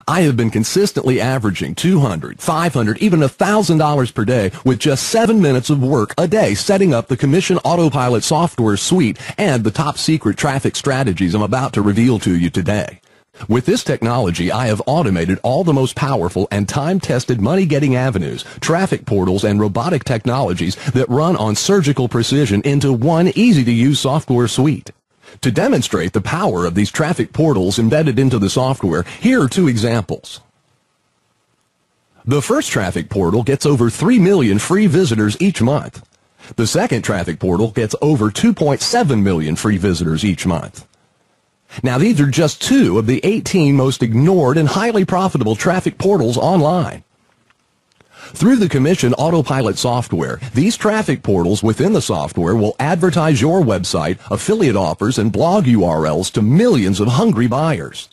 I have been consistently averaging $200, $500, even $1,000 per day with just 7 minutes of work a day setting up the Commission Autopilot software suite and the top secret traffic strategies I'm about to reveal to you today. With this technology, I have automated all the most powerful and time-tested money-getting avenues, traffic portals, and robotic technologies that run on surgical precision into one easy-to-use software suite. To demonstrate the power of these traffic portals embedded into the software, here are 2 examples. The first traffic portal gets over 3 million free visitors each month. The second traffic portal gets over 2.7 million free visitors each month. Now, these are just 2 of the 18 most ignored and highly profitable traffic portals online. Through the Commission Autopilot software, these traffic portals within the software will advertise your website, affiliate offers, and blog URLs to millions of hungry buyers.